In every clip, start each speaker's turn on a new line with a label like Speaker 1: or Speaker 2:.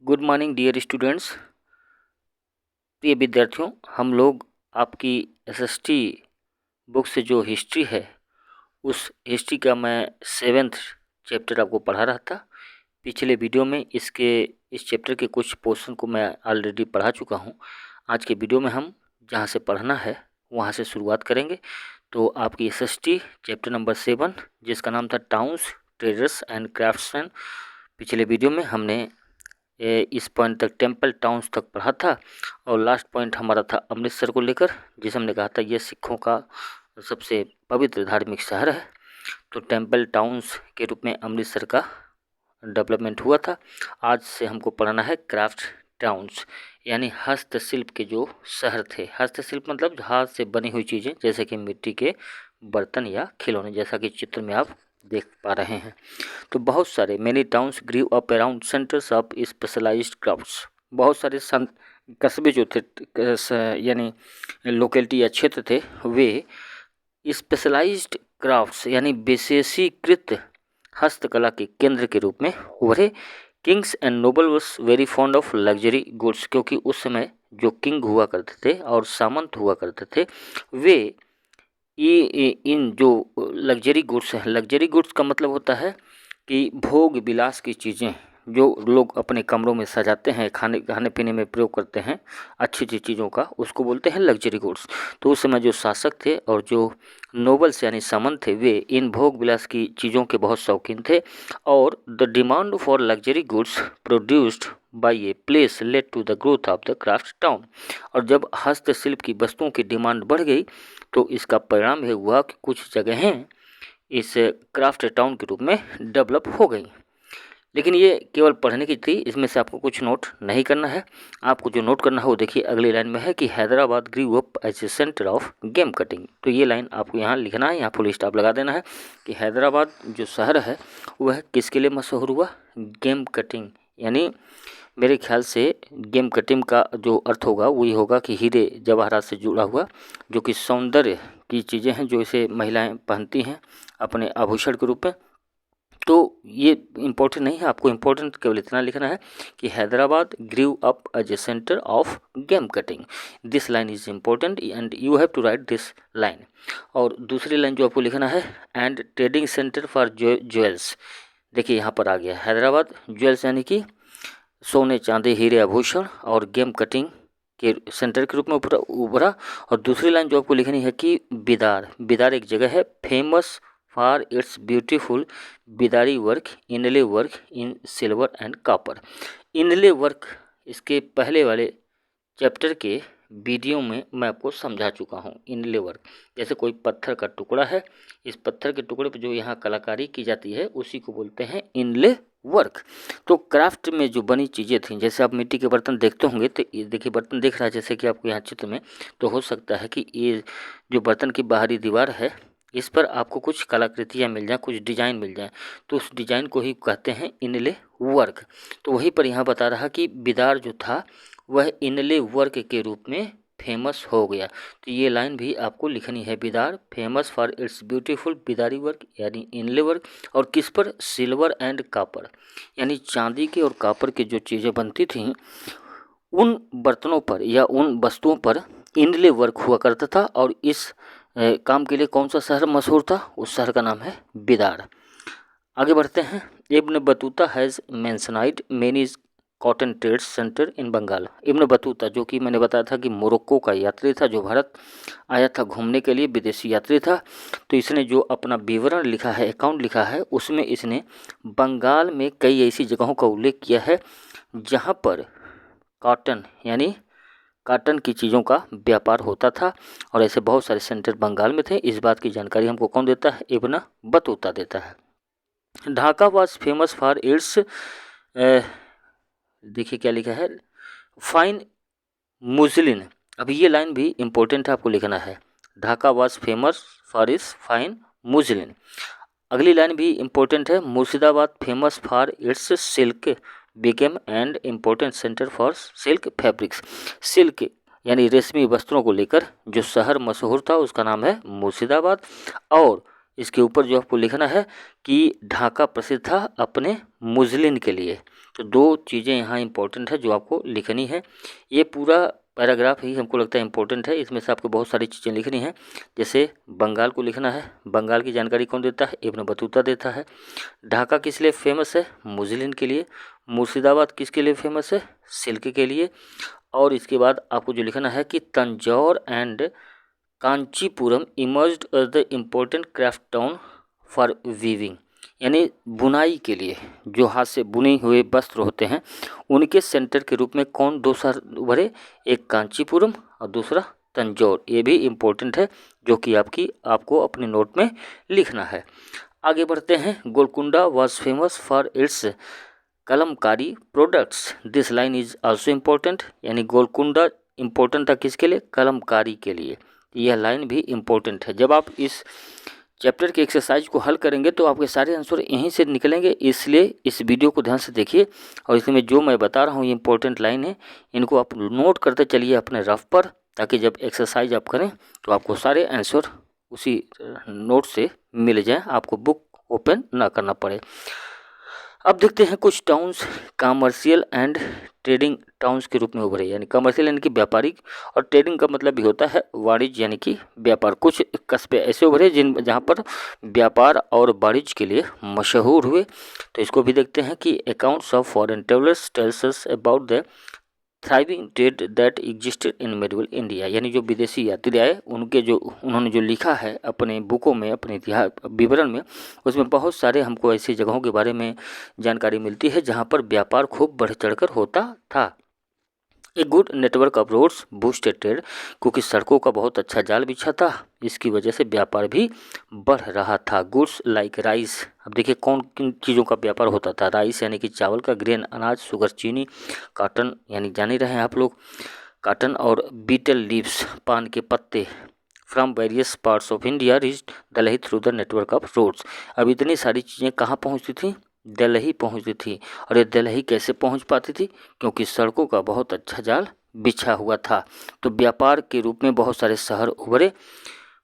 Speaker 1: Good morning dear students. प्रिय विद्यार्थियों, हम लोग आपकी एसएसटी बुक से जो हिस्ट्री है उस हिस्ट्री का मैं 7th चैप्टर आपको पढ़ा रहा था। पिछले वीडियो में इस चैप्टर के कुछ पोर्शन को मैं ऑलरेडी पढ़ा चुका हूं। आज के वीडियो में हम जहां से पढ़ना है वहां से शुरुआत करेंगे। तो आपकी एसएसटी चैप्टर नंबर 7 जिसका नाम था टाउन्स, ट्रेडर्स एंड क्राफ्ट्समैन। पिछले वीडियो में हमने इस पॉइंट तक टेम्पल टाउन्स तक पढ़ा था और लास्ट पॉइंट हमारा था अमृतसर को लेकर, जिसे हमने कहा था ये सिखों का सबसे पवित्र धार्मिक शहर है। तो टेम्पल टाउन्स के रूप में अमृतसर का डेवलपमेंट हुआ था। आज से हमको पढ़ना है क्राफ्ट टाउन्स, यानी हस्तशिल्प के जो शहर थे। हस्तशिल्प मतलब हाथ से बनी हुई चीज़ें, जैसे कि मिट्टी के बर्तन या खिलौने, जैसा कि चित्र में आप देख पा रहे हैं। तो बहुत सारे many towns grew up around centres of specialised crafts. बहुत सारे कस्बे जो थे यानी लोकेलिटी या क्षेत्र थे, वे स्पेशलाइज्ड क्राफ्ट्स यानी विशेषीकृत हस्तकला के केंद्र के रूप में उभरे। Kings and noble was very fond of luxury goods, क्योंकि उस समय जो किंग हुआ करते थे और सामंत हुआ करते थे, वे इन जो लग्जरी गुड्स हैं, लग्जरी गुड्स का मतलब होता है कि भोग विलास की चीज़ें जो लोग अपने कमरों में सजाते हैं, खाने पीने में प्रयोग करते हैं, अच्छी अच्छी चीज़ों का, उसको बोलते हैं लग्जरी गुड्स। तो उस समय जो शासक थे और जो नोबल्स यानी सामंत थे, वे इन भोग विलास की चीज़ों के बहुत शौकीन थे। और the demand for luxury goods produced by a place led to the growth of the craft town. और जब हस्तशिल्प की वस्तुओं की डिमांड बढ़ गई तो इसका परिणाम यह हुआ कि कुछ जगहें इस क्राफ्ट टाउन के रूप में डेवलप हो गई। लेकिन ये केवल पढ़ने की थी, इसमें से आपको कुछ नोट नहीं करना है। आपको जो नोट करना है वो देखिए अगली लाइन में है कि Hyderabad grew up as a centre of gem cutting. तो ये लाइन आपको यहाँ लिखना है, यहाँ फुल स्टॉप लगा देना है कि हैदराबाद जो शहर है वह किसके लिए मशहूर हुआ? Game cutting. यानी मेरे ख्याल से गेम कटिंग का जो अर्थ होगा वही होगा कि हीरे जवाहरात से जुड़ा हुआ, जो कि सौंदर्य की चीज़ें हैं, जो इसे महिलाएं पहनती हैं अपने आभूषण के रूप में। तो ये इम्पोर्टेंट नहीं है, आपको इम्पोर्टेंट केवल इतना लिखना है कि Hyderabad grew up as a centre of gem cutting. This line is important and you have to write this line. और दूसरी लाइन जो आपको लिखना है, and trading centre for jewels. देखिए यहाँ पर आ गया हैदराबाद ज्वेल्स, यानी कि सोने चांदी हीरे आभूषण और गेम कटिंग के सेंटर के रूप में उभरा। और दूसरी लाइन जो आपको लिखनी है कि बिदार एक जगह है famous for its beautiful Bidri work, inlay work in silver and copper. Inlay work इसके पहले वाले चैप्टर के वीडियो में मैं आपको समझा चुका हूँ। इनले वर्क जैसे कोई पत्थर का टुकड़ा है, इस पत्थर के टुकड़े पर जो यहाँ कलाकारी की जाती है उसी को बोलते हैं इनले वर्क। तो क्राफ्ट में जो बनी चीज़ें थीं, जैसे आप मिट्टी के बर्तन देखते होंगे, तो ये देखिए बर्तन दिख रहा है जैसे कि आपको यहाँ चित्र में, तो हो सकता है कि ये जो बर्तन की बाहरी दीवार है इस पर आपको कुछ कलाकृतियाँ मिल जाएँ, कुछ डिजाइन मिल जाएँ, तो उस डिजाइन को ही कहते हैं इनले वर्क। तो वहीं पर यहाँ बता रहा कि बिदार जो था वह इनले वर्क के रूप में फेमस हो गया। तो ये लाइन भी आपको लिखनी है, Bidar famous for its beautiful Bidri work यानी इनले वर्क। और किस पर? सिल्वर एंड कॉपर, यानी चांदी के और कॉपर की जो चीज़ें बनती थीं उन बर्तनों पर या उन वस्तुओं पर इनले वर्क हुआ करता था। और इस काम के लिए कौन सा शहर मशहूर था? उस शहर का नाम है बिदार। आगे बढ़ते हैं। Ibn Battuta has mentioned many cotton trade centre in Bengal. Ibn Battuta जो कि मैंने बताया था कि मोरक्को का यात्री था, जो भारत आया था घूमने के लिए, विदेशी यात्री था। तो इसने जो अपना विवरण लिखा है, अकाउंट लिखा है, उसमें इसने बंगाल में कई ऐसी जगहों का उल्लेख किया है जहाँ पर कॉटन यानी कॉटन की चीज़ों का व्यापार होता था। और ऐसे बहुत सारे सेंटर बंगाल में थे। इस बात की जानकारी हमको कौन देता है? इब्न बतूता देता है। Dhaka was famous for it's, देखिए क्या लिखा है, फाइन मुस्लिन। अभी ये लाइन भी इम्पोर्टेंट है, आपको लिखना है। Dhaka was famous for it's fine muslin. अगली लाइन भी इम्पोर्टेंट है, Murshidabad famous for it's silk became and important centre for silk fabrics. Silk यानी रेशमी वस्त्रों को लेकर जो शहर मशहूर था उसका नाम है मुर्शिदाबाद। और इसके ऊपर जो आपको लिखना है कि ढाका प्रसिद्ध था अपने मुजलिन के लिए। तो दो चीज़ें यहाँ इंपॉर्टेंट है जो आपको लिखनी है। ये पूरा पैराग्राफ ही हमको लगता है इंपॉर्टेंट है, इसमें से आपको बहुत सारी चीज़ें लिखनी है। जैसे बंगाल को लिखना है, बंगाल की जानकारी कौन देता है, इब्न बतूता देता है। ढाका किस लिए फेमस है, मुजलिन के लिए। मुर्शिदाबाद किसके लिए फेमस है, सिल्क के लिए। और इसके बाद आपको जो लिखना है कि Tanjore and Kanchipuram emerged as the important craft town for weaving, यानी बुनाई के लिए, जो हाथ से बुने हुए वस्त्र होते हैं उनके सेंटर के रूप में कौन दो शहर उभरे, एक कांचीपुरम और दूसरा तंजौर। ये भी इम्पोर्टेंट है जो कि आपको अपने नोट में लिखना है। आगे बढ़ते हैं। Golconda was famous for it's Kalamkari products, this line is also important, यानी गोलकुंडा इम्पोर्टेंट था किसके लिए, कलमकारी के लिए। यह लाइन भी इम्पोर्टेंट है। जब आप इस चैप्टर के एक्सरसाइज को हल करेंगे तो आपके सारे आंसर यहीं से निकलेंगे, इसलिए इस वीडियो को ध्यान से देखिए। और इसमें जो मैं बता रहा हूँ ये इंपॉर्टेंट लाइन है, इनको आप नोट करते चलिए अपने रफ पर, ताकि जब एक्सरसाइज आप करें तो आपको सारे आंसर उसी नोट से मिल जाए, आपको बुक ओपन ना करना पड़े। अब देखते हैं कुछ towns commercial and trading towns के रूप में उभरे, यानी कमर्शियल यानी कि व्यापारिक, और ट्रेडिंग का मतलब भी होता है वाणिज्य यानी कि व्यापार। कुछ कस्बे ऐसे उभरे जहाँ पर व्यापार और वाणिज्य के लिए मशहूर हुए। तो इसको भी देखते हैं कि accounts of foreign travellers tells us about the thriving trade that existed in medieval India, यानी जो विदेशी यात्री आए उन्होंने जो लिखा है अपने बुकों में, अपने इतिहास विवरण में, उसमें बहुत सारे हमको ऐसी जगहों के बारे में जानकारी मिलती है जहाँ पर व्यापार खूब बढ़ चढ़कर होता था। A good network of roads boosted trade, क्योंकि सड़कों का बहुत अच्छा जाल बिछा था, इसकी वजह से व्यापार भी बढ़ रहा था। गुड्स लाइक राइस, अब देखिए कौन किन चीज़ों का व्यापार होता था। राइस यानी कि चावल का, ग्रेन अनाज, शुगर चीनी, कॉटन यानी जान ही रहे हैं आप लोग, कॉटन, और बीटल लीव्स पान के पत्ते from various parts of India reached Delhi through the network of roads. अब इतनी सारी चीज़ें कहाँ पहुँचती थी, दिल्ली पहुँचती थी। और ये दिल्ली कैसे पहुँच पाती थी, क्योंकि सड़कों का बहुत अच्छा जाल बिछा हुआ था। तो व्यापार के रूप में बहुत सारे शहर उभरे,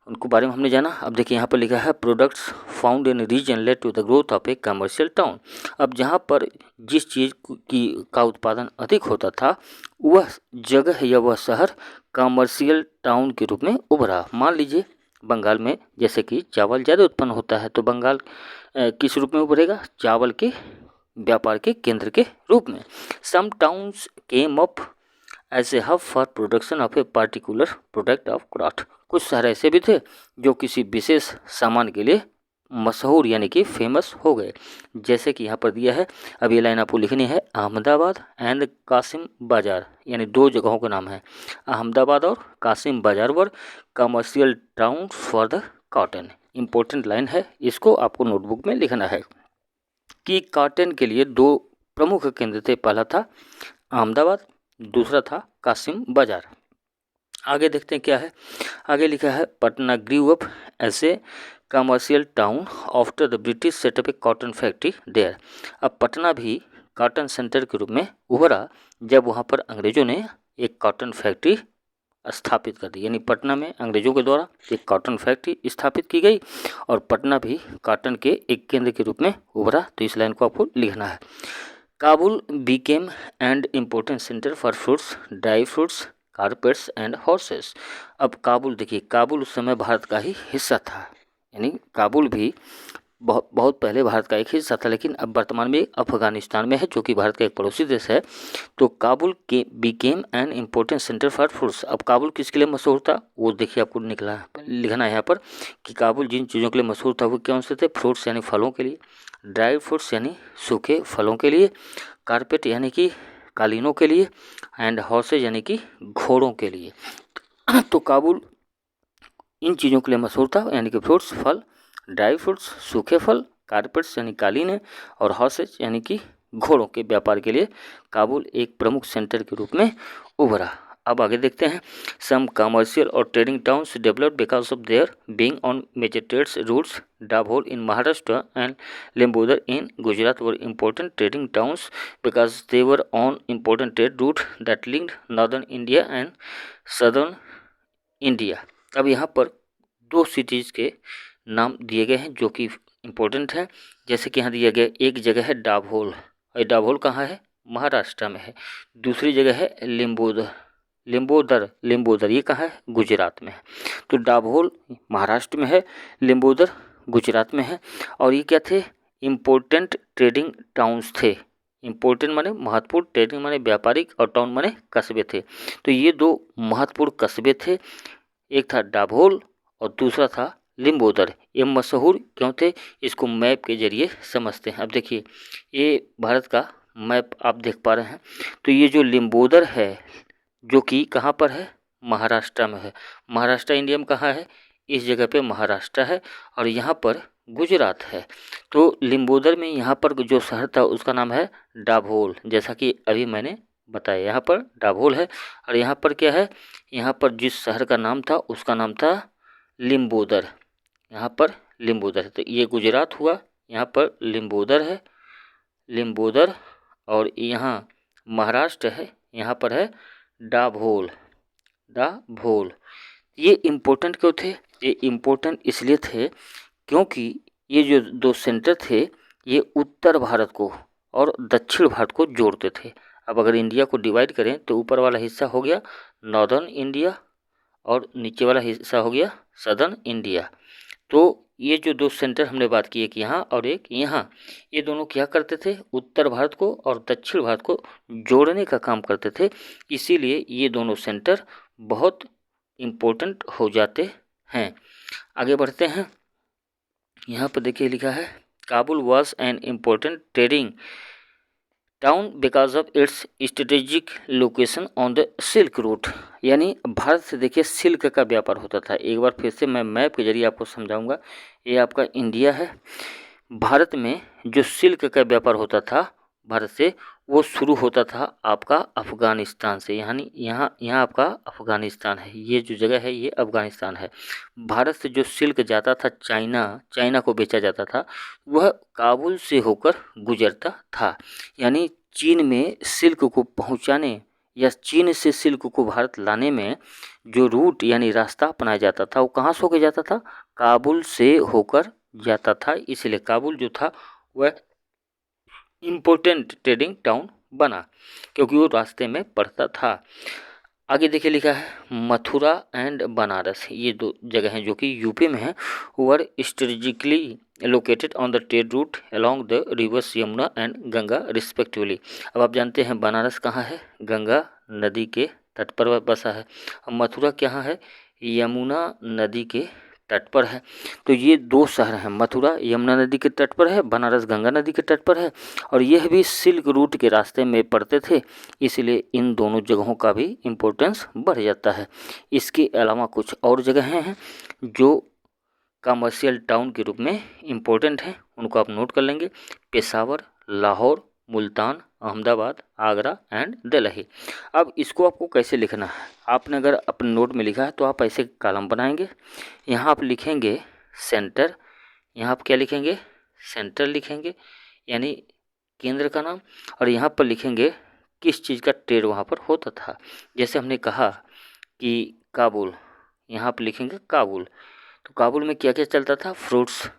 Speaker 1: उनको बारे में हमने जाना। अब देखिए यहाँ पर लिखा है products found in region led to the growth of a commercial town. अब जहाँ पर जिस चीज़ का उत्पादन अधिक होता था वह जगह या वह शहर कमर्शियल टाउन के रूप में उभरा। मान लीजिए बंगाल में जैसे कि चावल ज़्यादा उत्पन्न होता है, तो बंगाल किस रूप में उभरेगा, चावल के व्यापार के केंद्र के रूप में। Some towns came up as a hub for production of a particular product of craft, कुछ शहर ऐसे भी थे जो किसी विशेष सामान के लिए मशहूर यानी कि फेमस हो गए। जैसे कि यहाँ पर दिया है, अब ये लाइन आपको लिखनी है, अहमदाबाद एंड कासिम बाजार, यानी दो जगहों का नाम है, अहमदाबाद और Kasim Bazar were commercial town for the cotton. Important line है, इसको आपको नोटबुक में लिखना है कि कॉटन के लिए दो प्रमुख केंद्र थे, पहला था अहमदाबाद, दूसरा था कासिम बाजार। आगे देखते हैं क्या है। आगे लिखा है Patna grew up as a commercial town after the British set up a cotton factory there. अब पटना भी कॉटन सेंटर के रूप में उभरा जब वहाँ पर अंग्रेजों ने एक कॉटन फैक्ट्री स्थापित कर दी, यानी पटना में अंग्रेजों के द्वारा एक कॉटन फैक्ट्री स्थापित की गई और पटना भी कॉटन के एक केंद्र के रूप में उभरा। तो इस लाइन को आपको लिखना है। Kabul became and important centre for fruits, dry fruits, carpets and horses. अब काबुल देखिए, काबुल उस समय भारत का ही हिस्सा था, यानी काबुल भी बहुत पहले भारत का एक हिस्सा था, लेकिन अब वर्तमान में अफगानिस्तान में है जो कि भारत का एक पड़ोसी देश है। तो काबुल के became an important centre for fruits. अब काबुल किसके लिए मशहूर था वो देखिए आपको लिखना है यहाँ पर कि काबुल जिन चीज़ों के लिए मशहूर था वो कौन से थे, फ्रूट्स यानी फलों के लिए, ड्राई फ्रूट्स यानी सूखे फलों के लिए, कारपेट यानी कि कालीनों के लिए, एंड हॉर्सेज यानी कि घोड़ों के लिए। तो काबुल इन चीज़ों के लिए मशहूर था, यानी कि फ्रूट्स फल, ड्राई फ्रूट्स सूखे फल, कारपेट्स यानी कालीन और हॉर्सेज यानी कि घोड़ों के व्यापार के लिए काबुल एक प्रमुख सेंटर के रूप में उभरा। अब आगे देखते हैं। सम कमर्शियल और trading towns developed because of their being on major trades routes. Dabhol in Maharashtra and Limbodar in Gujarat were important trading towns because they were on important trade route that linked northern India and southern India. अब यहाँ पर दो cities के नाम दिए गए हैं जो कि इम्पोर्टेंट है। जैसे कि यहाँ दिया गया एक जगह है डाभोल, और डाभोल कहाँ है? महाराष्ट्र में है। दूसरी जगह है लिम्बोदर, लिम्बोदर ये कहाँ है? गुजरात में है। तो डाभोल महाराष्ट्र में है, लिम्बोदर गुजरात में है। और ये क्या थे? इम्पोर्टेंट ट्रेडिंग टाउन्स थे। इम्पोर्टेंट माने महत्वपूर्ण, ट्रेडिंग माने व्यापारिक, और टाउन माने कस्बे थे। तो ये दो महत्वपूर्ण कस्बे थे, एक था डाभोल और दूसरा था लिम्बोदर। ये मशहूर क्यों थे? इसको मैप के जरिए समझते हैं। अब देखिए ये भारत का मैप आप देख पा रहे हैं। तो ये जो लिम्बोदर है जो कि कहाँ पर है? महाराष्ट्र में है। महाराष्ट्र इंडिया में कहाँ है? इस जगह पे महाराष्ट्र है, और यहाँ पर गुजरात है। तो लिम्बोदर में यहाँ पर जो शहर था उसका नाम है डाभोल, जैसा कि अभी मैंने बताया। यहाँ पर डाभोल है, और यहाँ पर क्या है? यहाँ पर जिस शहर का नाम था उसका नाम था लिम्बोदर। यहाँ पर लिम्बोदर है। तो ये गुजरात हुआ, यहाँ पर लिम्बोदर है, लिम्बोदर। और यहाँ महाराष्ट्र है, यहाँ पर है डाभोल, डाभोल। ये इम्पोर्टेंट क्यों थे? ये इम्पोर्टेंट इसलिए थे क्योंकि ये जो दो सेंटर थे ये उत्तर भारत को और दक्षिण भारत को जोड़ते थे। अब अगर इंडिया को डिवाइड करें तो ऊपर वाला हिस्सा हो गया नॉर्दर्न इंडिया, और नीचे वाला हिस्सा हो गया सदर्न इंडिया। तो ये जो दो सेंटर हमने बात की, एक यहाँ और एक यहाँ, ये दोनों क्या करते थे? उत्तर भारत को और दक्षिण भारत को जोड़ने का काम करते थे। इसीलिए ये दोनों सेंटर बहुत इम्पोर्टेंट हो जाते हैं। आगे बढ़ते हैं। यहाँ पर देखिए लिखा है Kabul was an important trading town because of its strategic location on the silk route. यानी भारत से देखिए सिल्क का व्यापार होता था। एक बार फिर से मैं मैप के जरिए आपको समझाऊंगा। ये आपका इंडिया है। भारत में जो सिल्क का व्यापार होता था भारत से, वो शुरू होता था आपका अफ़गानिस्तान से। यानी यहाँ आपका अफ़गानिस्तान है, ये जो जगह है ये अफ़गानिस्तान है। भारत से जो सिल्क जाता था चाइना को बेचा जाता था, वह काबुल से होकर गुजरता था। यानी चीन में सिल्क को पहुँचाने या चीन से सिल्क को भारत लाने में जो रूट यानी रास्ता अपनाया जाता था वो कहाँ से होकर जाता था? काबुल से होकर जाता था। इसलिए काबुल जो था वह इम्पोर्टेंट ट्रेडिंग टाउन बना क्योंकि वो रास्ते में पड़ता था। आगे देखिए लिखा है मथुरा एंड बनारस, ये दो जगह हैं जो कि यूपी में हैं। Were strategically located on the trade route along the rivers Yamuna and Ganga respectively. अब आप जानते हैं बनारस कहाँ है? गंगा नदी के तट पर बसा है। और मथुरा कहाँ है? यमुना नदी के तट पर है। तो ये दो शहर हैं, मथुरा यमुना नदी के तट पर है, बनारस गंगा नदी के तट पर है, और यह भी सिल्क रूट के रास्ते में पड़ते थे। इसलिए इन दोनों जगहों का भी इम्पोर्टेंस बढ़ जाता है। इसके अलावा कुछ और जगहें हैं जो कमर्शियल टाउन के रूप में इम्पोर्टेंट हैं, उनको आप नोट कर लेंगे। पेशावर, लाहौर, मुल्तान, अहमदाबाद, आगरा एंड दिल्ली। अब इसको आपको कैसे लिखना है? आपने अगर अपने नोट में लिखा है तो आप ऐसे कॉलम बनाएंगे। यहाँ आप लिखेंगे सेंटर, यहाँ आप क्या लिखेंगे? सेंटर लिखेंगे यानी केंद्र का नाम, और यहाँ पर लिखेंगे किस चीज़ का ट्रेड वहाँ पर होता था। जैसे हमने कहा कि काबुल, यहाँ पर लिखेंगे काबुल। तो काबुल में क्या क्या चलता था? फ्रूट्स,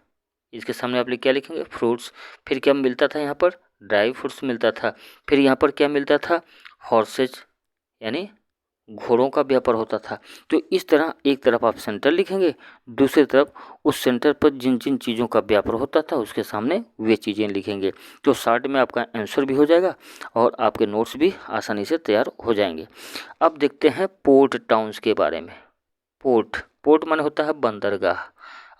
Speaker 1: इसके सामने आप क्या लिखेंगे? फ्रूट्स। फिर क्या मिलता था यहाँ पर? ड्राई फ्रूट्स मिलता था। फिर यहाँ पर क्या मिलता था? हॉर्सेज यानी घोड़ों का व्यापार होता था। तो इस तरह एक तरफ आप सेंटर लिखेंगे, दूसरी तरफ उस सेंटर पर जिन जिन चीज़ों का व्यापार होता था उसके सामने वे चीज़ें लिखेंगे। तो शॉर्ट में आपका आंसर भी हो जाएगा और आपके नोट्स भी आसानी से तैयार हो जाएंगे। अब देखते हैं पोर्ट टाउन्स के बारे में। पोर्ट माने होता है बंदरगाह।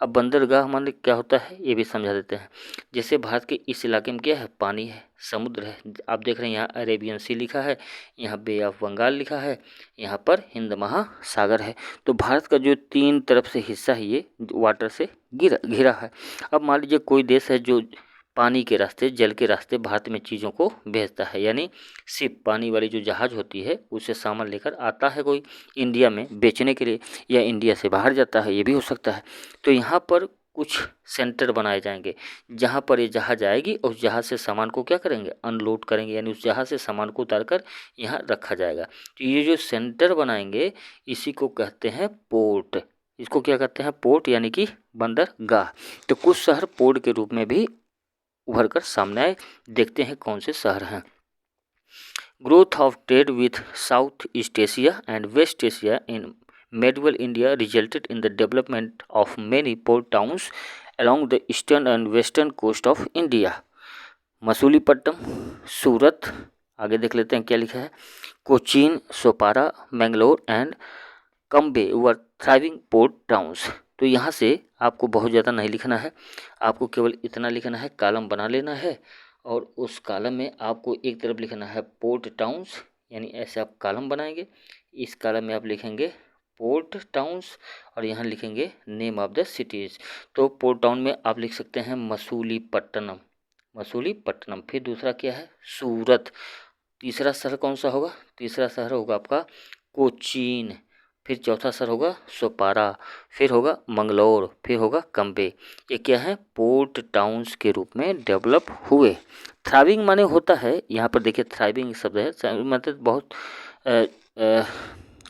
Speaker 1: अब बंदरगाह माने क्या होता है ये भी समझा देते हैं। जैसे भारत के इस इलाके में क्या है? पानी है, समुद्र है। आप देख रहे हैं यहाँ अरेबियन सी लिखा है, यहाँ बे ऑफ बंगाल लिखा है, यहाँ पर हिंद महासागर है। तो भारत का जो तीन तरफ से हिस्सा है ये वाटर से घिरा है। अब मान लीजिए कोई देश है जो पानी के रास्ते, जल के रास्ते भारत में चीज़ों को भेजता है, यानी शिप, पानी वाली जो जहाज़ होती है उससे सामान लेकर आता है कोई इंडिया में बेचने के लिए, या इंडिया से बाहर जाता है, ये भी हो सकता है। तो यहाँ पर कुछ सेंटर बनाए जाएंगे जहाँ पर ये जहाज़ आएगी और उस जहाज़ से सामान को क्या करेंगे? अनलोड करेंगे, यानी उस जहाज़ से सामान को उतार कर यहाँ रखा जाएगा। तो ये जो सेंटर बनाएंगे इसी को कहते हैं पोर्ट, इसको क्या कहते हैं, पोर्ट यानी कि बंदरगाह। तो कुछ शहर पोर्ट के रूप में भी उभर कर सामने आए। देखते हैं कौन से शहर हैं। Growth of trade with South East Asia and West Asia in medieval India resulted in the development of many port towns along the eastern and western coast of India. Masulipatnam, Surat, आगे देख लेते हैं क्या लिखा है, Cochin, Sopara, Mangalore and Cambay were thriving port towns. तो यहाँ से आपको बहुत ज़्यादा नहीं लिखना है, आपको केवल इतना लिखना है, कॉलम बना लेना है और उस कॉलम में आपको एक तरफ लिखना है पोर्ट टाउन्स, यानी ऐसे आप कॉलम बनाएंगे। इस कॉलम में आप लिखेंगे पोर्ट टाउन्स और यहाँ लिखेंगे नेम ऑफ द सिटीज़। तो पोर्ट टाउन में आप लिख सकते हैं मसूलीपट्टनम, मसूलीपट्टनम। फिर दूसरा क्या है, सूरत। तीसरा शहर कौन सा होगा, तीसरा शहर होगा आपका कोचीन। फिर चौथा शहर होगा सोपारा, फिर होगा मंगलौर, फिर होगा कम्बे। ये क्या है, पोर्ट टाउन्स के रूप में डेवलप हुए। थ्राइविंग माने होता है, यहाँ पर देखिए थ्राइविंग शब्द है, मतलब बहुत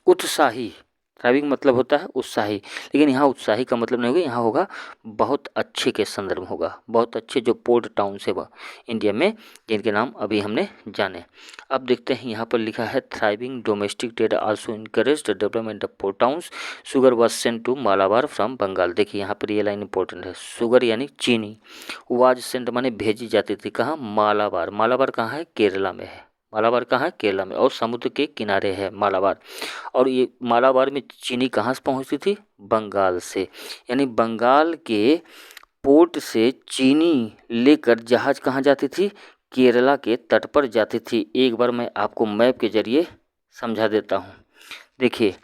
Speaker 1: उत्साही। थ्राइविंग मतलब होता है उत्साही, लेकिन यहाँ उत्साही का मतलब नहीं होगा, यहाँ होगा बहुत अच्छे के संदर्भ होगा, बहुत अच्छे जो पोर्ट टाउन से वह इंडिया में, जिनके नाम अभी हमने जाने। अब देखते हैं यहाँ पर लिखा है thriving domestic trade also encourage the development of port towns, sugar was sent to Malabar from Bengal. देखिए यहाँ पर ये लाइन इंपॉर्टेंट है, शुगर यानी चीनी, वाज सेंट माने भेजी जाती थी, कहाँ, मालाबार। मालाबार कहाँ है, केरला में है, मालाबार कहाँ है, केरला में, और समुद्र के किनारे है मालाबार। और ये मालाबार में चीनी कहाँ से पहुँचती थी, बंगाल से, यानी बंगाल के पोर्ट से चीनी लेकर जहाज कहाँ जाती थी, केरला के तट पर जाती थी। एक बार मैं आपको मैप के जरिए समझा देता हूँ। देखिए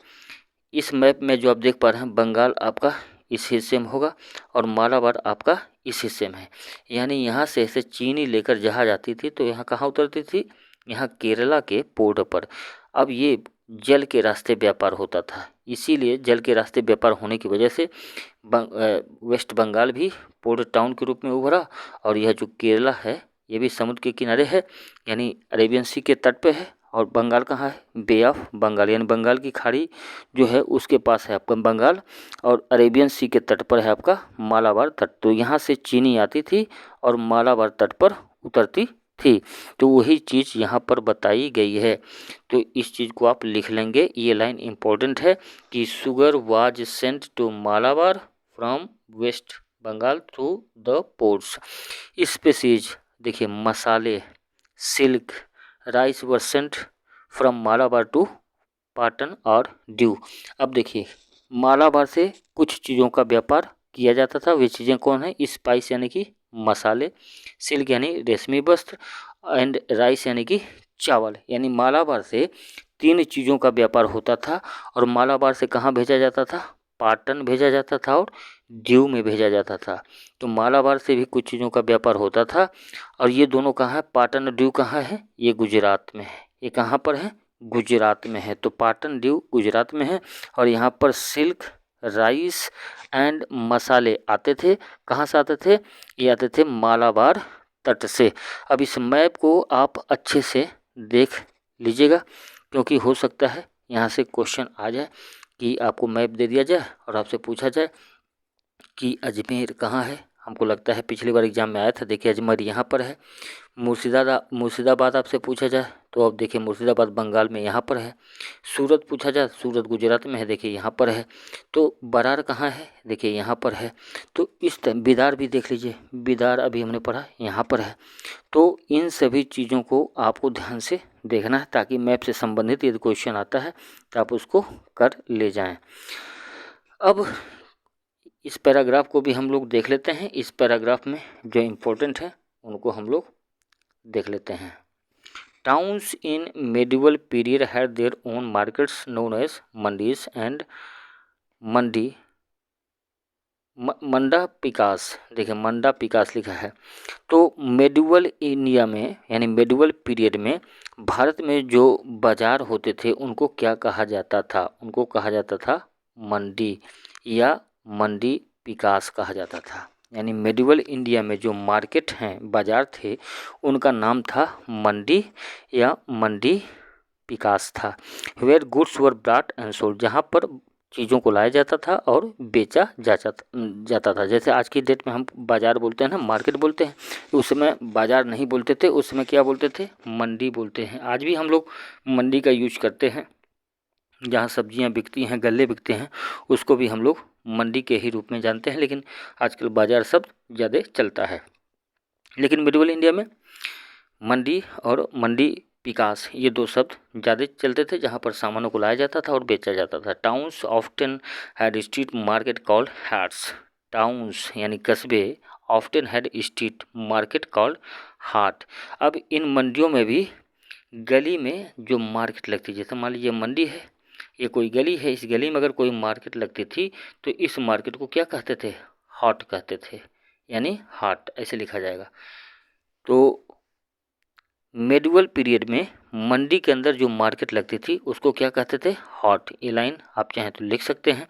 Speaker 1: इस मैप में जो आप देख पा रहे हैं, बंगाल आपका इस हिस्से में होगा और मालाबार आपका इस हिस्से में है, यानी यहाँ से ऐसे चीनी लेकर जहाज आती थी तो यहाँ कहाँ उतरती थी, यहाँ केरला के पोर्ट पर। अब ये जल के रास्ते व्यापार होता था, इसीलिए जल के रास्ते व्यापार होने की वजह से वेस्ट बंगाल भी पोर्ट टाउन के रूप में उभरा, और यह जो केरला है ये भी समुद्र के किनारे है, यानी अरेबियन सी के तट पे है। और बंगाल कहाँ है, बे ऑफ बंगाल, यानी बंगाल की खाड़ी जो है उसके पास है आपका बंगाल, और अरेबियन सी के तट पर है आपका मालाबार तट। तो यहाँ से चीनी आती थी और मालाबार तट पर उतरती थी। तो वही चीज़ यहाँ पर बताई गई है, तो इस चीज़ को आप लिख लेंगे, ये लाइन इम्पोर्टेंट है कि sugar was sent to Malabar from West Bengal through the ports. Species देखिए, मसाले, silk, rice were sent from Malabar to Patan और ड्यू। अब देखिए मालाबार से कुछ चीज़ों का व्यापार किया जाता था, वे चीज़ें कौन है, स्पाइस यानी कि मसाले, सिल्क यानी रेशमी वस्त्र, एंड राइस यानी कि चावल। यानी मालाबार से 3 चीज़ों का व्यापार होता था, और मालाबार से कहाँ भेजा जाता था, पाटन भेजा जाता था और ड्यू में भेजा जाता था। तो मालाबार से भी कुछ चीज़ों का व्यापार होता था, और ये दोनों कहाँ है, पाटन और ड्यू कहाँ है, ये गुजरात में है। ये कहाँ पर है, गुजरात में है। तो पाटन ड्यू गुजरात में है, और यहाँ पर सिल्क, राइस एंड मसाले आते थे, कहाँ से आते थे, ये आते थे मालाबार तट से। अब इस मैप को आप अच्छे से देख लीजिएगा, क्योंकि हो सकता है यहाँ से क्वेश्चन आ जाए कि आपको मैप दे दिया जाए और आपसे पूछा जाए कि अजमेर कहाँ है। हमको लगता है पिछली बार एग्जाम में आया था, देखिए अजमेर यहाँ पर है। मुर्शिदाबाद आपसे पूछा जाए तो अब देखिए मुर्शिदाबाद बंगाल में यहाँ पर है। सूरत पूछा जाए, सूरत गुजरात में है, देखिए यहाँ पर है। तो बरार कहाँ है, देखिए यहाँ पर है। तो इस टाइम बिदार भी देख लीजिए, बिदार अभी हमने पढ़ा यहाँ पर है। तो इन सभी चीज़ों को आपको ध्यान से देखना है, ताकि मैप से संबंधित यदि क्वेश्चन आता है तो आप उसको कर ले जाएं। अब इस पैराग्राफ को भी हम लोग देख लेते हैं। इस पैराग्राफ में जो इम्पोर्टेंट है उनको हम लोग देख लेते हैं। Towns in medieval period had their own markets known as mandis and mandapikas. देखिए मंडा पिकास लिखा है। तो मेडिवल इंडिया में यानी मेडिवल पीरियड में भारत में जो बाजार होते थे उनको क्या कहा जाता था, उनको कहा जाता था मंडी या मंडी पिकास कहा जाता था। यानी मेडिवल इंडिया में जो मार्केट हैं, बाजार थे, उनका नाम था मंडी या मंडी पिकास था। Where goods were brought and sold, जहाँ पर चीज़ों को लाया जाता था और बेचा जाता था। जैसे आज की डेट में हम बाज़ार बोलते हैं ना, मार्केट बोलते हैं, तो उस समय बाज़ार नहीं बोलते थे, उस समय क्या बोलते थे, मंडी बोलते हैं। आज भी हम लोग मंडी का यूज करते हैं, जहाँ सब्जियाँ बिकती हैं, गल्ले बिकते हैं, उसको भी हम लोग मंडी के ही रूप में जानते हैं। लेकिन आजकल बाज़ार शब्द ज़्यादा चलता है। लेकिन मिडिवल इंडिया में मंडी और मंडी विकास ये दो शब्द ज़्यादा चलते थे, जहाँ पर सामानों को लाया जाता था और बेचा जाता था। Towns often had street market called haats. Towns यानी कस्बे often had street market called haat. अब इन मंडियों में भी गली में जो मार्केट लगती, जैसे मान लीजिए मंडी है, ये कोई गली है, इस गली में अगर कोई मार्केट लगती थी तो इस मार्केट को क्या कहते थे, हाट कहते थे, यानी हाट ऐसे लिखा जाएगा। तो मेडिवल पीरियड में मंडी के अंदर जो मार्केट लगती थी उसको क्या कहते थे, हॉट। ये लाइन आप चाहें तो लिख सकते हैं।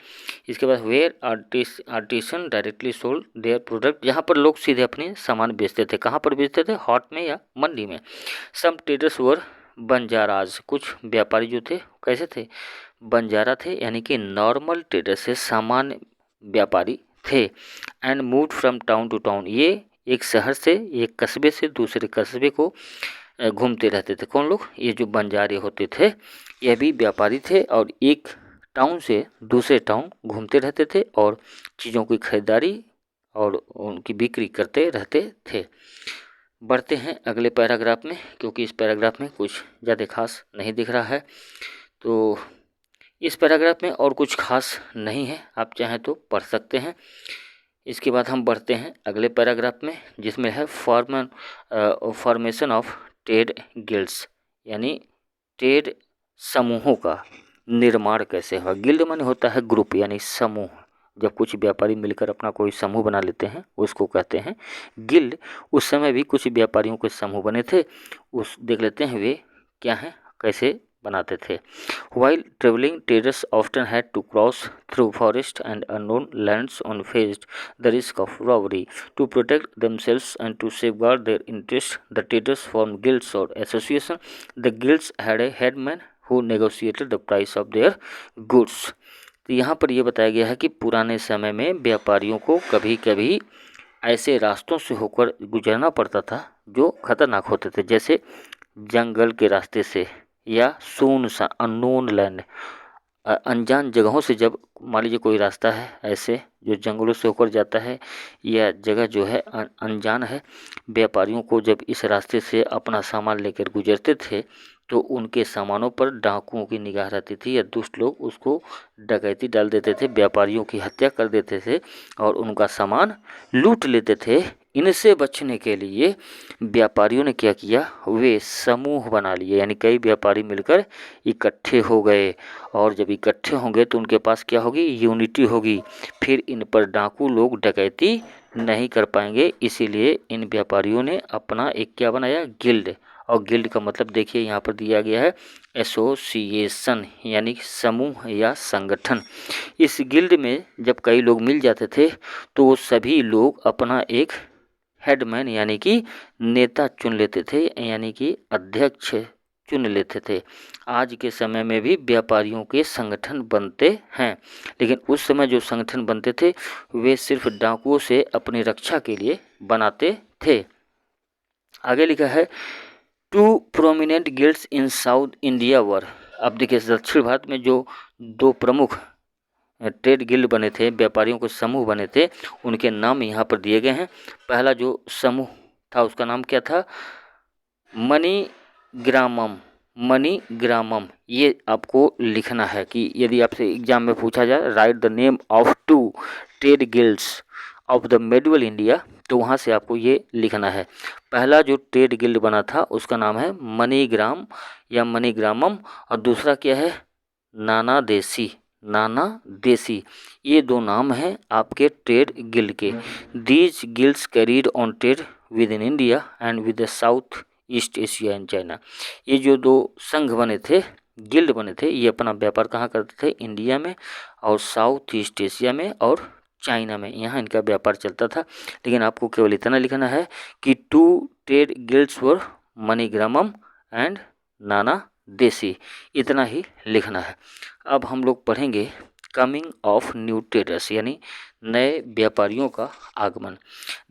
Speaker 1: इसके बाद where artisan directly sold their product, जहाँ पर लोग सीधे अपने सामान बेचते थे। कहाँ पर बेचते थे, हॉट में या मंडी में। सम ट्रेडर्स वर बंजाराज, कुछ व्यापारी जो थे कैसे थे, बंजारा थे, यानी कि नॉर्मल ट्रेडर से सामान्य व्यापारी थे। And moved from town to town, ये एक शहर से एक कस्बे से दूसरे कस्बे को घूमते रहते थे। कौन लोग, ये जो बंजारे होते थे ये भी व्यापारी थे और एक टाउन से दूसरे टाउन घूमते रहते थे और चीज़ों की खरीदारी और उनकी बिक्री करते रहते थे। बढ़ते हैं अगले पैराग्राफ में, क्योंकि इस पैराग्राफ में कुछ ज़्यादा खास नहीं दिख रहा है। तो इस पैराग्राफ में और कुछ खास नहीं है, आप चाहें तो पढ़ सकते हैं। इसके बाद हम बढ़ते हैं अगले पैराग्राफ में, जिसमें है फॉर्मेशन ऑफ ट्रेड गिल्ड्स, यानी ट्रेड समूहों का निर्माण कैसे हुआ। गिल्ड माने होता है ग्रुप यानी समूह। जब कुछ व्यापारी मिलकर अपना कोई समूह बना लेते हैं उसको कहते हैं गिल्ड। उस समय भी कुछ व्यापारियों के समूह बने थे, उस देख लेते हैं वे क्या हैं, कैसे बनाते थे। While traveling, traders often had to cross through forest and unknown lands and faced the risk of robbery. To protect themselves and to safeguard their interests, the traders formed guilds or associations. The guilds had a headman who negotiated the price of their goods. तो यहाँ पर यह बताया गया है कि पुराने समय में व्यापारियों को कभी कभी ऐसे रास्तों से होकर गुजरना पड़ता था जो खतरनाक होते थे, जैसे जंगल के रास्ते से या सुनसान अननोन लैंड, अनजान जगहों से। जब मान लीजिए कोई रास्ता है ऐसे जो जंगलों से होकर जाता है, यह जगह जो है अनजान है, व्यापारियों को जब इस रास्ते से अपना सामान लेकर गुजरते थे तो उनके सामानों पर डाकुओं की निगाह रहती थी या दुष्ट लोग उसको डकैती डाल देते थे, व्यापारियों की हत्या कर देते थे और उनका सामान लूट लेते थे। इनसे बचने के लिए व्यापारियों ने क्या किया, वे समूह बना लिए, यानी कई व्यापारी मिलकर इकट्ठे हो गए और जब इकट्ठे होंगे तो उनके पास क्या होगी, यूनिटी होगी। फिर इन पर डाकू लोग डकैती नहीं कर पाएंगे। इसीलिए इन व्यापारियों ने अपना एक क्या बनाया, गिल्ड। और गिल्ड का मतलब देखिए यहाँ पर दिया गया है एसोसिएशन, यानी समूह या संगठन। इस गिल्ड में जब कई लोग मिल जाते थे तो वो सभी लोग अपना एक हेडमैन यानी कि नेता चुन लेते थे, यानी कि अध्यक्ष चुन लेते थे। आज के समय में भी व्यापारियों के संगठन बनते हैं, लेकिन उस समय जो संगठन बनते थे वे सिर्फ डाकुओं से अपनी रक्षा के लिए बनाते थे। आगे लिखा है to prominent guilds in south India वर। अब देखिए दक्षिण भारत में जो दो प्रमुख ट्रेड गिल्ड बने थे, व्यापारियों के समूह बने थे, उनके नाम यहाँ पर दिए गए हैं। पहला जो समूह था उसका नाम क्या था, मणिग्रामम। मणिग्रामम ये आपको लिखना है कि यदि आपसे एग्जाम में पूछा जाए write the name of two trade guilds of the medieval India, तो वहाँ से आपको ये लिखना है। पहला जो ट्रेड गिल्ड बना था उसका नाम है मणिग्राम या मणिग्रामम, और दूसरा क्या है, नाना देसी। नाना देसी, ये दो नाम हैं आपके ट्रेड गिल्ड के। These guilds carried on trade with in India and with the south East Asia and China. ये जो दो संघ बने थे, गिल्ड बने थे, ये अपना व्यापार कहाँ करते थे, इंडिया में और साउथ ईस्ट एशिया में और चाइना में, यहाँ इनका व्यापार चलता था। लेकिन आपको केवल इतना लिखना है कि two trade guilds were Manigramam and Nanadesi, इतना ही लिखना है। अब हम लोग पढ़ेंगे कमिंग ऑफ न्यू ट्रेडर्स यानी नए व्यापारियों का आगमन।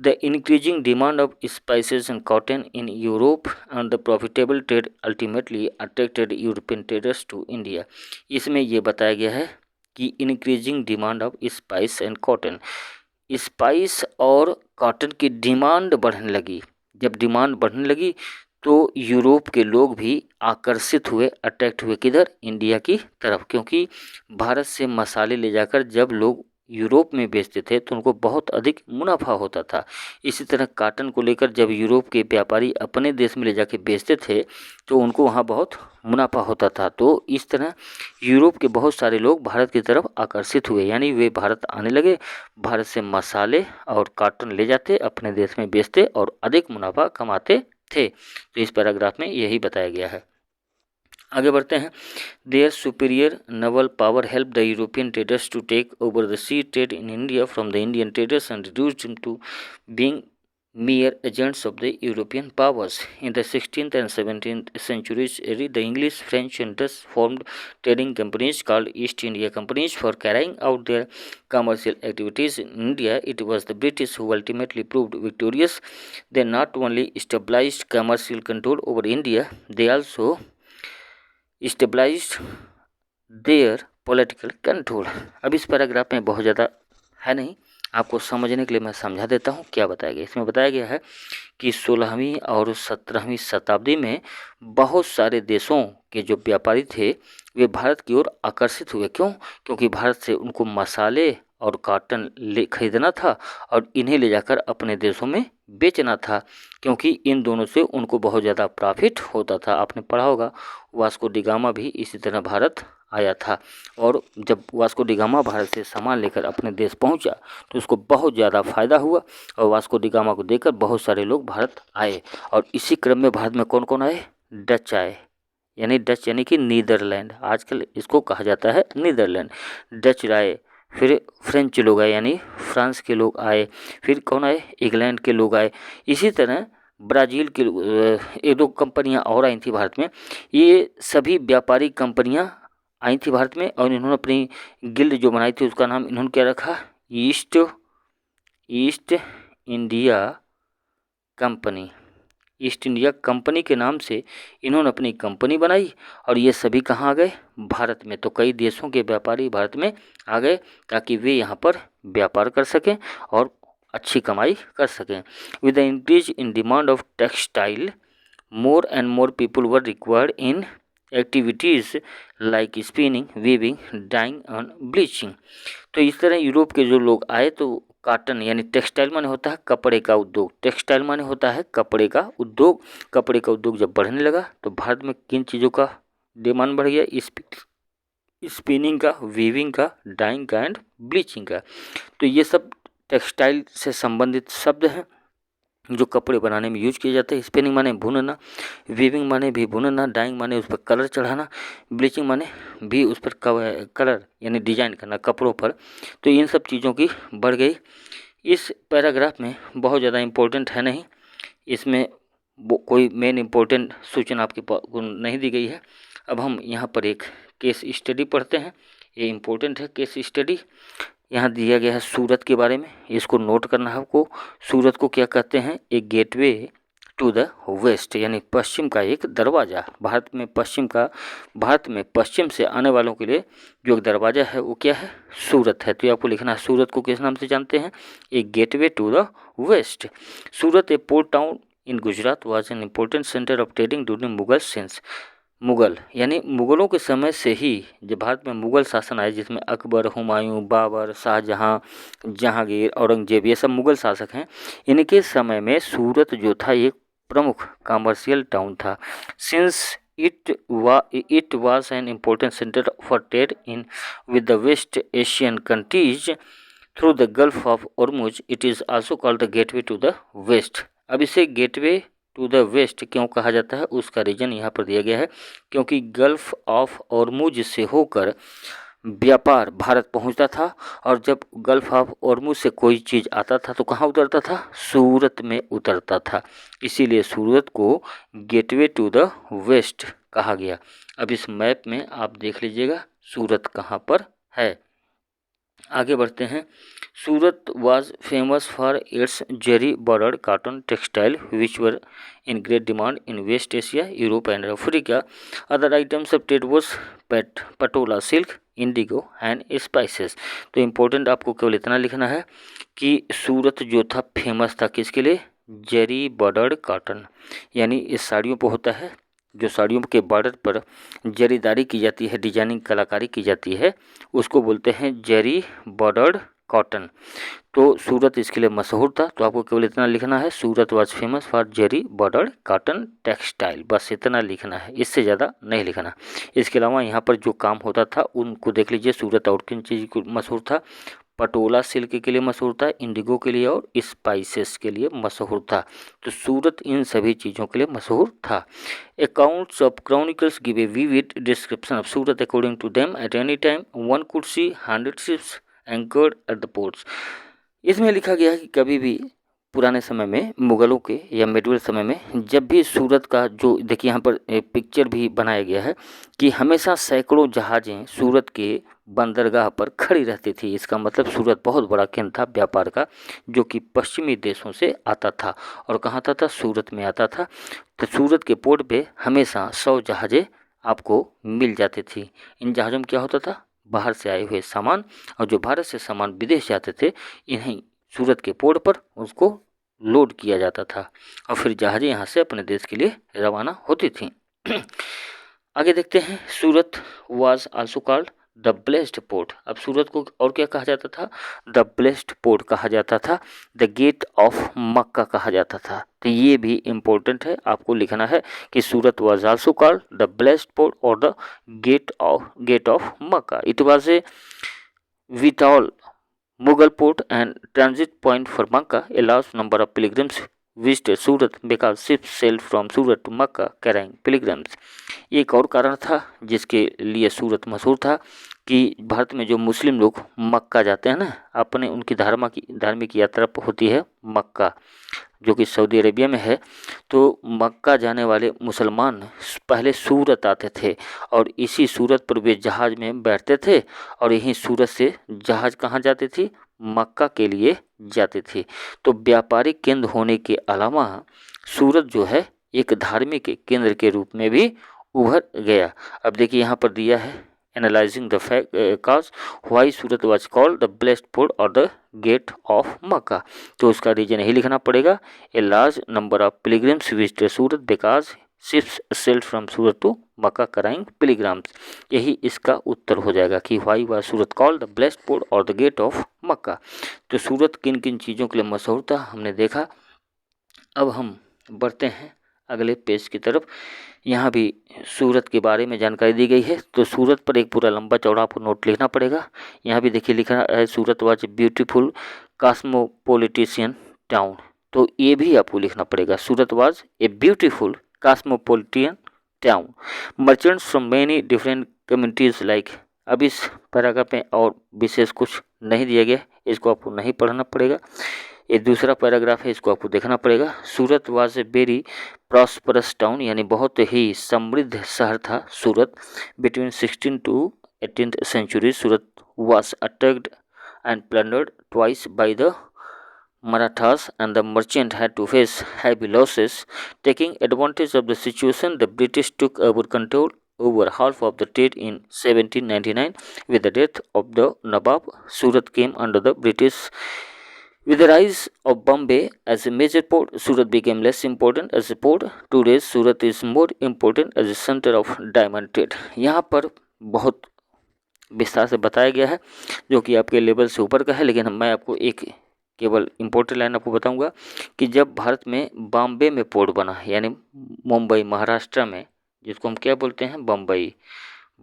Speaker 1: The increasing demand of spices and cotton in Europe and the profitable trade ultimately attracted European traders to India. इसमें यह बताया गया है कि increasing demand of spice and cotton, spice और कॉटन की डिमांड बढ़ने लगी। जब डिमांड बढ़ने लगी तो यूरोप के लोग भी आकर्षित हुए, अट्रैक्ट हुए किधर, इंडिया की तरफ, क्योंकि भारत से मसाले ले जाकर जब लोग यूरोप में बेचते थे तो उनको बहुत अधिक मुनाफा होता था। इसी तरह काटन को लेकर जब यूरोप के व्यापारी अपने देश में ले जाके बेचते थे तो उनको वहाँ बहुत मुनाफा होता था। तो इस तरह यूरोप के बहुत सारे लोग भारत की तरफ आकर्षित हुए, यानी वे भारत आने लगे, भारत से मसाले और काटन ले जाते, अपने देश में बेचते और अधिक मुनाफा कमाते थे। तो इस पैराग्राफ में यही बताया गया है। आगे बढ़ते हैं। Their superior naval power help the European traders to take over the sea trade in India from the Indian traders and reduced him to being mere agents of the European powers. In the 16th and 17th centuries, the English, French, and Dutch formed trading companies called East India Companies for carrying out their commercial activities in India. It was the British who ultimately proved victorious. They not only established commercial control over India, they also established their political control. अब इस paragraph में बहुत ज़्यादा है नहीं, आपको समझने के लिए मैं समझा देता हूँ क्या बताया गया। इसमें बताया गया है कि 16वीं और 17वीं शताब्दी में बहुत सारे देशों के जो व्यापारी थे वे भारत की ओर आकर्षित हुए। क्यों? क्योंकि भारत से उनको मसाले और कॉटन खरीदना था और इन्हें ले जाकर अपने देशों में बेचना था, क्योंकि इन दोनों से उनको बहुत ज़्यादा प्रॉफिट होता था। आपने पढ़ा होगा वास्को डी गामा भी इसी तरह भारत आया था, और जब वास्को डी गामा भारत से सामान लेकर अपने देश पहुंचा तो उसको बहुत ज़्यादा फ़ायदा हुआ और वास्को डी गामा को देखकर बहुत सारे लोग भारत आए। और इसी क्रम में भारत में कौन कौन आए? डच आए, यानी डच यानी कि नीदरलैंड, आजकल इसको कहा जाता है नीदरलैंड। डच आए, फिर फ्रेंच लोग आए यानी फ्रांस के लोग आए, फिर कौन आए? इंग्लैंड के लोग आए। इसी तरह ब्राज़ील के एक दो कंपनियां और आई थी भारत में। ये सभी व्यापारिक कंपनियां आई थी भारत में और इन्होंने अपनी गिल्ड जो बनाई थी उसका नाम इन्होंने क्या रखा? East India company. East India company के नाम से इन्होंने अपनी कंपनी बनाई और ये सभी कहाँ आ गए? भारत में। तो कई देशों के व्यापारी भारत में आ गए ताकि वे यहाँ पर व्यापार कर सकें और अच्छी कमाई कर सकें। With the increase in demand of textile, more and more people were required in activities like spinning, weaving, dyeing and bleaching. तो इस तरह यूरोप के जो लोग आए तो कॉटन यानी टेक्सटाइल माने होता है कपड़े का उद्योग, टेक्सटाइल माने होता है कपड़े का उद्योग। कपड़े का उद्योग जब बढ़ने लगा तो भारत में किन चीज़ों का डिमांड बढ़ गया? स्पिनिंग का, वीविंग का, डाइंग का एंड ब्लीचिंग का। तो ये सब टेक्सटाइल से संबंधित शब्द हैं जो कपड़े बनाने में यूज किए जाते हैं। स्पिनिंग माने भूनना, वीविंग माने भी भूनना, डाइंग माने उस पर कलर चढ़ाना, ब्लीचिंग माने भी उस पर कलर यानी डिजाइन करना कपड़ों पर। तो इन सब चीज़ों की बढ़ गई। इस पैराग्राफ में बहुत ज़्यादा इम्पोर्टेंट है नहीं, इसमें कोई मेन इम्पोर्टेंट सूचना आपके को नहीं दी गई है। अब हम यहाँ पर एक केस स्टडी पढ़ते हैं, ये इम्पोर्टेंट है केस स्टडी। यहाँ दिया गया है सूरत के बारे में, इसको नोट करना है आपको। सूरत को क्या कहते हैं? एक गेटवे टू द वेस्ट यानी पश्चिम का एक दरवाज़ा। भारत में पश्चिम से आने वालों के लिए जो एक दरवाज़ा है वो क्या है? सूरत है। तो आपको लिखना है सूरत को किस नाम से जानते हैं? एक gateway to the west. Surat a port town in Gujarat was an important centre of trading during Mughal since. Mughal यानी मुगलों के समय से ही जब भारत में मुगल शासन आए, जिसमें अकबर, हुमायूं, बाबर, शाहजहां, जहांगीर, औरंगजेब, ये सब मुगल शासक हैं। इनके समय में सूरत जो था एक प्रमुख कमर्शियल टाउन था। Since it was an important centre for trade in with the West Asian countries through the Gulf of Ormuz, it is also called the gateway to the West. अब इसे गेटवे टू द वेस्ट क्यों कहा जाता है उसका reason यहाँ पर दिया गया है, क्योंकि गल्फ ऑफ ओरमुज से होकर व्यापार भारत पहुँचता था और जब गल्फ ऑफ ओरमुज से कोई चीज़ आता था तो कहाँ उतरता था? सूरत में उतरता था। इसीलिए सूरत को गेटवे टू द वेस्ट कहा गया। अब इस मैप में आप देख लीजिएगा सूरत कहाँ पर है। आगे बढ़ते हैं। सूरत was famous for its jerry bordered cotton textile which were in great demand in West Asia, Europe and Africa. Other items of trade was patola silk, Indigo and spices. तो इम्पोर्टेंट आपको केवल इतना लिखना है कि सूरत जो था फेमस था किसके लिए, जरी बॉर्डर्ड कॉटन, यानी इस साड़ियों पर होता है, जो साड़ियों के बॉर्डर पर जरीदारी की जाती है, डिजाइनिंग कलाकारी की जाती है, उसको बोलते हैं जरी बॉर्डर्ड कॉटन। तो सूरत इसके लिए मशहूर था। तो आपको केवल इतना लिखना है, Surat was famous for zari bordered cotton textile, बस इतना लिखना है, इससे ज़्यादा नहीं लिखना। इसके अलावा यहाँ पर जो काम होता था उनको देख लीजिए। सूरत और किन चीज़ को मशहूर था, पटोला सिल्क के लिए मशहूर था, इंडिगो के लिए और स्पाइसेस के लिए मशहूर था। तो सूरत इन सभी चीज़ों के लिए मशहूर था। Accounts of chronicles give a vivid description of Surat according to them at any time one could see 100 ships anchored at the ports. इसमें लिखा गया है कि कभी भी पुराने समय में, मुगलों के या मिडिवल समय में, जब भी सूरत का जो देखिए यहाँ पर पिक्चर भी बनाया गया है कि हमेशा सैकड़ों जहाज़ें सूरत के बंदरगाह पर खड़ी रहती थी। इसका मतलब सूरत बहुत बड़ा केंद्र था व्यापार का, जो कि पश्चिमी देशों से आता था और कहाँ आता था, सूरत में आता था। तो सूरत के पोर्ट पे हमेशा 100 जहाज़ें आपको मिल जाती थी। इन जहाज़ों में क्या होता था, बाहर से आए हुए सामान, और जो भारत से सामान विदेश जाते थे, इन्हीं सूरत के पोर्ट पर उसको लोड किया जाता था और फिर जहाज़ें यहाँ से अपने देश के लिए रवाना होती थी। आगे देखते हैं। Surat was also called the blessed port. अब सूरत को और क्या कहा जाता था, द ब्लेस्ड पोर्ट कहा जाता था, द गेट ऑफ मक्का कहा जाता था। तो ये भी इम्पोर्टेंट है, आपको लिखना है कि Surat was also called the blessed port और the gate of Mecca. It was a vital Mughal port and transit point for Makkah. A large number of pilgrims visited Surat because ships sailed from Surat to Makkah carrying pilgrims. एक और कारण था जिसके लिए सूरत मशहूर था कि भारत में जो मुस्लिम लोग मक्का जाते हैं ना, अपने उनकी धार्मिक यात्रा होती है मक्का, जो कि सऊदी अरेबिया में है। तो मक्का जाने वाले मुसलमान पहले सूरत आते थे और इसी सूरत पर वे जहाज़ में बैठते थे और यहीं सूरत से जहाज़ कहाँ जाती थी, मक्का के लिए जाती थी। तो व्यापारिक केंद्र होने के अलावा सूरत जो है एक धार्मिक केंद्र के रूप में भी उभर गया। अब देखिए यहाँ पर दिया है, analysing the cause why Surat was called the blessed port और द गेट ऑफ मक्का। तो उसका रीजन यही लिखना पड़ेगा, a large number of pilgrims visited Surat because ships sailed from Surat to Mecca carrying pilgrims. यही इसका उत्तर हो जाएगा कि why was Surat called the blessed port और द गेट ऑफ मक्का। तो सूरत किन किन चीज़ों के लिए मशहूर था हमने देखा। अब हम बढ़ते हैं अगले पेज की तरफ। यहाँ भी सूरत के बारे में जानकारी दी गई है। तो सूरत पर एक पूरा लंबा चौड़ा आपको नोट लिखना पड़ेगा। यहाँ भी देखिए लिखा है, Surat was beautiful cosmopolitan town. तो ये भी आपको लिखना पड़ेगा, Surat was a beautiful cosmopolitan town, merchants from many different communities like. अब इस पैराग्राफ में और विशेष कुछ नहीं दिया गया, इसको आपको नहीं पढ़ना पड़ेगा। ये दूसरा पैराग्राफ है, इसको आपको देखना पड़ेगा। Surat was a very prosperous town, यानी बहुत ही समृद्ध शहर था Surat. Between 16 to 18th century Surat was attacked and plundered twice by the Marathas, and the merchant had to face heavy losses. Taking advantage of the situation, the British took over control over half of the trade in 1799. With the death of the Nawab, Surat came under the British. With the rise of Bombay as a major port, Surat became less important as a port. Today, Surat is more important as a center of diamond trade. यहाँ पर बहुत विस्तार से बताया गया है, जो कि आपके लेवल से ऊपर का है, लेकिन मैं आपको एक केवल इम्पोर्टेंट लाइन आपको बताऊंगा कि जब भारत में बॉम्बे में पोर्ट बना, यानी मुंबई महाराष्ट्र में, जिसको हम क्या बोलते हैं, बम्बई,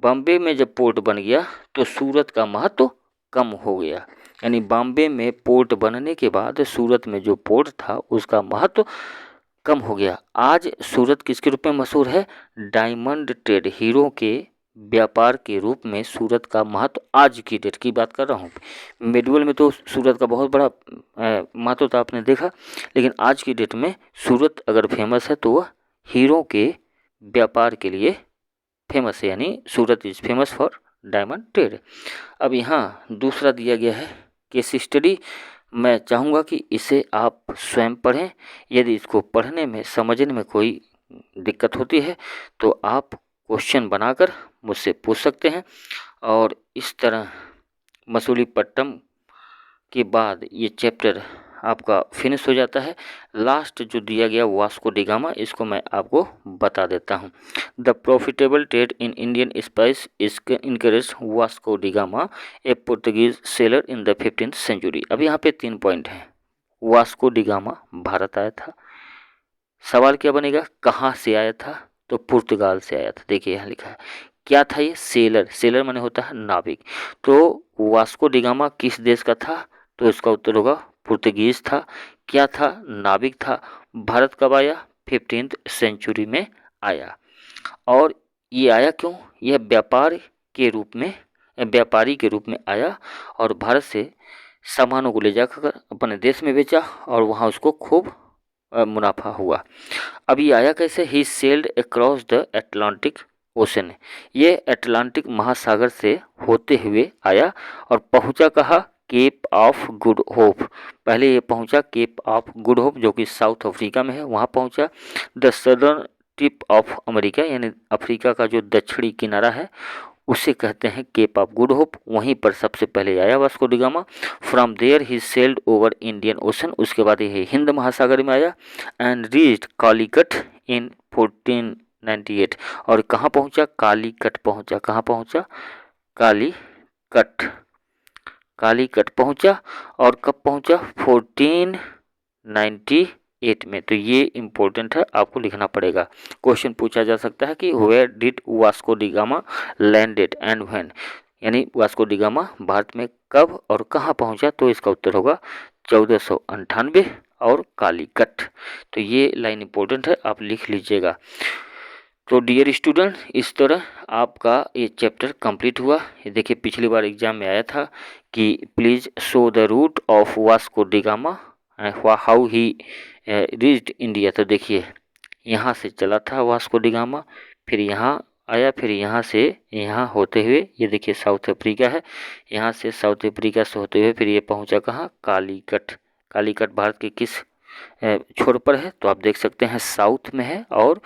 Speaker 1: बॉम्बे में जब पोर्ट बन गया तो सूरत का महत्व कम हो गया। यानी बॉम्बे में पोर्ट बनने के बाद सूरत में जो पोर्ट था उसका महत्व कम हो गया। आज सूरत किसके रूप में मशहूर है, डायमंड ट्रेड, हीरो के व्यापार के रूप में सूरत का महत्व, आज की डेट की बात कर रहा हूँ। मिडवल में तो सूरत का बहुत बड़ा महत्व था, आपने देखा, लेकिन आज की डेट में सूरत अगर फेमस है तो वह हीरो के व्यापार के लिए फेमस है। यानी Surat is famous for diamond trade. अब यहाँ दूसरा दिया गया है केस स्टडी। मैं चाहूँगा कि इसे आप स्वयं पढ़ें। यदि इसको पढ़ने में समझने में कोई दिक्कत होती है तो आप क्वेश्चन बनाकर मुझसे पूछ सकते हैं। और इस तरह मसूलीपट्टनम के बाद ये चैप्टर आपका फिनिश हो जाता है। लास्ट जो दिया गया वास्को डी गामा, इसको मैं आपको बता देता हूँ। The profitable trade in Indian spice is encourage Vasco da Gama, a Portuguese sailor in the 15th century. अब यहाँ पे 3 पॉइंट हैं। वास्को डी गामा भारत आया था। सवाल क्या बनेगा, कहाँ से आया था? तो पुर्तगाल से आया था। देखिए यहाँ लिखा है। क्या था ये? सेलर। सेलर माने होता है नाविक। तो वास्को डी गामा किस देश का था? तो इसका उत्तर होगा पुर्तगीज था। क्या था? नाविक था। भारत कब आया? 15th सेंचुरी में आया। और ये आया क्यों? यह व्यापारी के रूप में आया और भारत से सामानों को ले जाकर अपने देश में बेचा और वहाँ उसको खूब मुनाफा हुआ। अब ये आया कैसे? He sailed across the Atlantic Ocean. ये अटलांटिक महासागर से होते हुए आया और पहुंचा कहाँ? Cape of Good Hope. पहले ये पहुंचा केप ऑफ गुड होप जो कि साउथ अफ्रीका में है, वहाँ पहुंचा। The southern tip of America, यानी अफ्रीका का जो दक्षिणी किनारा है उसे कहते हैं केप ऑफ गुड होप। वहीं पर सबसे पहले आया Vasco da Gama. From there he sailed over Indian Ocean. उसके बाद ये हिंद महासागर में आया एंड रीच्ड कालीकट इन 1498। और कहाँ पहुंचा? कालीकट पहुंचा। कहाँ पहुंचा? कालीकट पहुंचा। और कब पहुंचा? 1498 में। तो ये इम्पोर्टेंट है, आपको लिखना पड़ेगा। क्वेश्चन पूछा जा सकता है कि where did Vasco da Gama landed and when, यानी वास्को डी गामा भारत में कब और कहाँ पहुंचा? तो इसका उत्तर होगा 1498 और कालीकट। तो ये लाइन इम्पोर्टेंट है, आप लिख लीजिएगा। तो डियर स्टूडेंट, इस तरह आपका ये चैप्टर कंप्लीट हुआ। ये देखिए पिछली बार एग्जाम में आया था कि please show the route of Vasco da Gama, how he reached India. तो देखिए यहाँ से चला था वास्को डी गामा, फिर यहाँ आया, फिर यहाँ से यहाँ होते हुए ये देखिए साउथ अफ्रीका है, यहाँ से साउथ अफ्रीका से होते हुए फिर ये पहुँचा कहाँ? कालीकट। कालीकट भारत के किस छोर पर है? तो आप देख सकते हैं साउथ में है और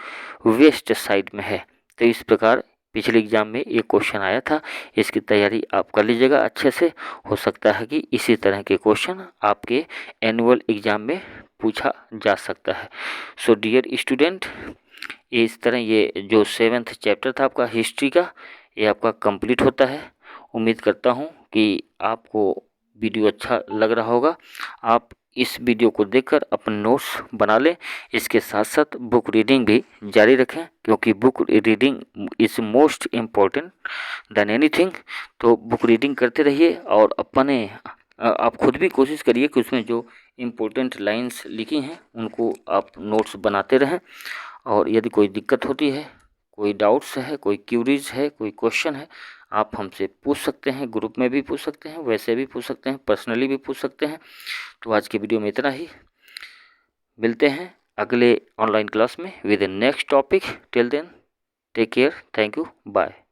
Speaker 1: वेस्ट साइड में है। तो इस प्रकार पिछले एग्जाम में ये क्वेश्चन आया था, इसकी तैयारी आप कर लीजिएगा अच्छे से। हो सकता है कि इसी तरह के क्वेश्चन आपके एनुअल एग्जाम में पूछा जा सकता है। सो डियर स्टूडेंट, इस तरह ये जो 7th चैप्टर था आपका हिस्ट्री का, ये आपका कंप्लीट होता है। उम्मीद करता हूँ कि आपको वीडियो अच्छा लग रहा होगा। आप इस वीडियो को देखकर अपने नोट्स बना लें। इसके साथ साथ बुक रीडिंग भी जारी रखें, क्योंकि book reading is most important than anything. तो बुक रीडिंग करते रहिए और आप खुद भी कोशिश करिए कि उसमें जो इम्पोर्टेंट लाइंस लिखी हैं उनको आप नोट्स बनाते रहें। और यदि कोई दिक्कत होती है, कोई डाउट्स है, कोई क्यूरीज है, कोई क्वेश्चन है, आप हमसे पूछ सकते हैं। ग्रुप में भी पूछ सकते हैं, वैसे भी पूछ सकते हैं, पर्सनली भी पूछ सकते हैं। तो आज की वीडियो में इतना ही। मिलते हैं अगले ऑनलाइन क्लास में with next topic. Till then take care, thank you, bye.